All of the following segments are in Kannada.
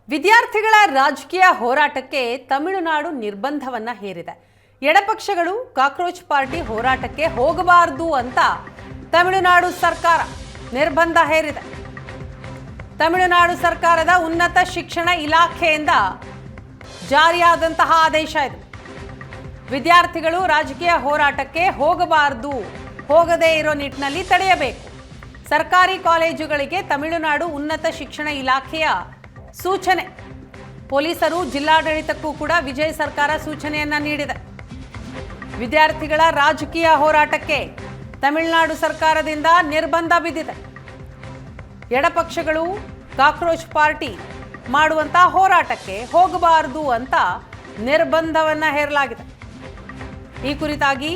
ವಿದ್ಯಾರ್ಥಿಗಳ ರಾಜಕೀಯ ಹೋರಾಟಕ್ಕೆ ತಮಿಳುನಾಡು ನಿರ್ಬಂಧವನ್ನ ಹೇರಿದೆ. ಎಡಪಕ್ಷಗಳು ಕಾಕ್ರೋಚ್ ಪಾರ್ಟಿ ಹೋರಾಟಕ್ಕೆ ಹೋಗಬಾರದು ಅಂತ ತಮಿಳುನಾಡು ಸರ್ಕಾರ ನಿರ್ಬಂಧ ಹೇರಿದೆ. ತಮಿಳುನಾಡು ಸರ್ಕಾರದ ಉನ್ನತ ಶಿಕ್ಷಣ ಇಲಾಖೆಯಿಂದ ಜಾರಿಯಾದಂತಹ ಆದೇಶ ಇದು. ವಿದ್ಯಾರ್ಥಿಗಳು ರಾಜಕೀಯ ಹೋರಾಟಕ್ಕೆ ಹೋಗಬಾರದು, ಹೋಗದೇ ಇರೋ ನಿಟ್ಟಿನಲ್ಲಿ ತಡೆಯಬೇಕು. ಸರ್ಕಾರಿ ಕಾಲೇಜುಗಳಿಗೆ ತಮಿಳುನಾಡು ಉನ್ನತ ಶಿಕ್ಷಣ ಇಲಾಖೆಯ ಸೂಚನೆ. ಪೊಲೀಸರು ಜಿಲ್ಲಾಡಳಿತಕ್ಕೂ ಕೂಡ ವಿಜಯ್ ಸರ್ಕಾರ ಸೂಚನೆಯನ್ನ ನೀಡಿದೆ. ವಿದ್ಯಾರ್ಥಿಗಳ ರಾಜಕೀಯ ಹೋರಾಟಕ್ಕೆ ತಮಿಳುನಾಡು ಸರ್ಕಾರದಿಂದ ನಿರ್ಬಂಧ ಬಿದ್ದಿದೆ. ಎಡಪಕ್ಷಗಳು ಕಾಕ್ರೋಚ್ ಪಾರ್ಟಿ ಮಾಡುವಂತಹ ಹೋರಾಟಕ್ಕೆ ಹೋಗಬಾರದು ಅಂತ ನಿರ್ಬಂಧವನ್ನ ಹೇರಲಾಗಿದೆ. ಈ ಕುರಿತಾಗಿ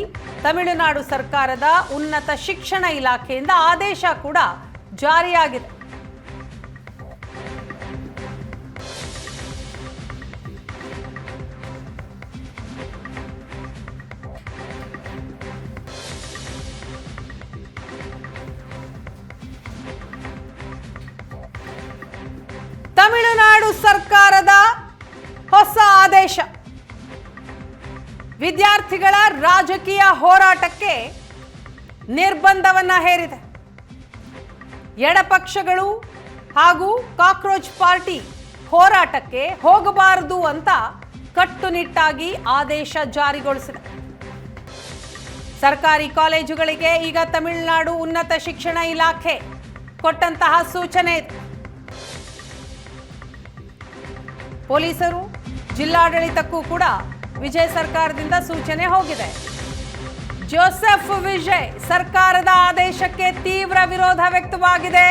ತಮಿಳುನಾಡು ಸರ್ಕಾರದ ಉನ್ನತ ಶಿಕ್ಷಣ ಇಲಾಖೆಯಿಂದ ಆದೇಶ ಕೂಡ ಜಾರಿಯಾಗಿದೆ. ತಮಿಳುನಾಡು ಸರ್ಕಾರದ ಹೊಸ ಆದೇಶ ವಿದ್ಯಾರ್ಥಿಗಳ ರಾಜಕೀಯ ಹೋರಾಟಕ್ಕೆ ನಿರ್ಬಂಧವನ್ನ ಹೇರಿದೆ. ಎಡಪಕ್ಷಗಳು ಹಾಗೂ ಕಾಕ್ರೋಚ್ ಪಾರ್ಟಿ ಹೋರಾಟಕ್ಕೆ ಹೋಗಬಾರದು ಅಂತ ಕಟ್ಟುನಿಟ್ಟಾಗಿ ಆದೇಶ ಜಾರಿಗೊಳಿಸಿದೆ. ಸರ್ಕಾರಿ ಕಾಲೇಜುಗಳಿಗೆ ಈಗ ತಮಿಳುನಾಡು ಉನ್ನತ ಶಿಕ್ಷಣ ಇಲಾಖೆ ಕೊಟ್ಟಂತಹ ಸೂಚನೆ ಇದೆ. ಪೊಲೀಸರು ಜಿಲ್ಲಾಡಳಿತಕ್ಕೂ ಕೂಡ ವಿಜಯ್ ಸರ್ಕಾರದಿಂದ ಸೂಚನೆ ಹೋಗಿದೆ. ಜೋಸೆಫ್ ವಿಜಯ್ ಸರ್ಕಾರದ ಆದೇಶಕ್ಕೆ ತೀವ್ರ ವಿರೋಧ ವ್ಯಕ್ತವಾಗಿದೆ.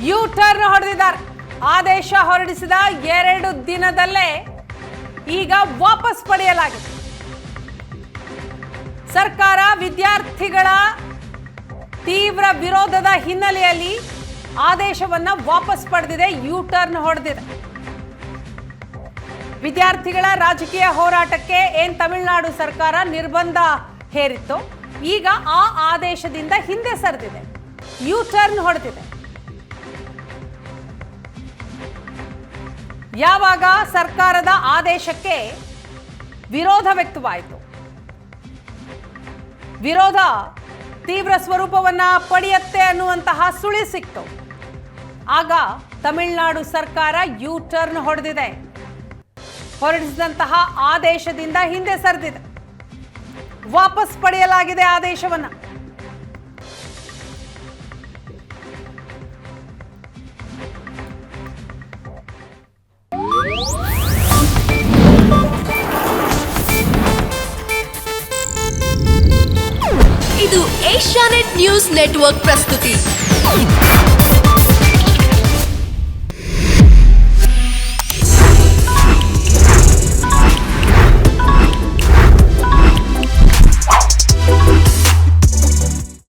ಯು ಟರ್ನ್ ಹೊಡೆದಿದ್ದಾರೆ. ಆದೇಶ ಹೊರಡಿಸಿದ 2 ದಿನದಲ್ಲೇ ಈಗ ವಾಪಸ್ ಪಡೆಯಲಾಗಿದೆ. ಸರ್ಕಾರ ವಿದ್ಯಾರ್ಥಿಗಳ ತೀವ್ರ ವಿರೋಧದ ಹಿನ್ನೆಲೆಯಲ್ಲಿ ಆದೇಶವನ್ನ ವಾಪಸ್ ಪಡೆದಿದೆ, ಯು ಟರ್ನ್ ಹೊಡೆದಿದೆ. ವಿದ್ಯಾರ್ಥಿಗಳ ರಾಜಕೀಯ ಹೋರಾಟಕ್ಕೆ ತಮಿಳುನಾಡು ಸರ್ಕಾರ ನಿರ್ಬಂಧ ಹೇರಿತ್ತು, ಈಗ ಆ ಆದೇಶದಿಂದ ಹಿಂದೆ ಸರಿದಿದೆ, ಯು ಟರ್ನ್ ಹೊಡೆದಿದೆ. ಯಾವಾಗ ಸರ್ಕಾರದ ಆದೇಶಕ್ಕೆ ವಿರೋಧ ವ್ಯಕ್ತವಾಯಿತು, ವಿರೋಧ ತೀವ್ರ ಸ್ವರೂಪವನ್ನ ಪಡೆಯುತ್ತೆ ಅನ್ನುವಂತಹ ಸುಳಿ ಸಿಕ್ತು, ಆಗ ತಮಿಳುನಾಡು ಸರ್ಕಾರ ಯು ಟರ್ನ್ ಹೊಡೆದಿದೆ. ಹೊರಡಿಸಿದಂತಹ ಆದೇಶದಿಂದ ಹಿಂದೆ ಸರಿದಿದೆ, ವಾಪಸ್ ಪಡೆಯಲಾಗಿದೆ ಆದೇಶವನ್ನ. ಇದು ಏಷ್ಯಾನೆಟ್ ನ್ಯೂಸ್ ನೆಟ್ವರ್ಕ್ ಪ್ರಸ್ತುತಿ.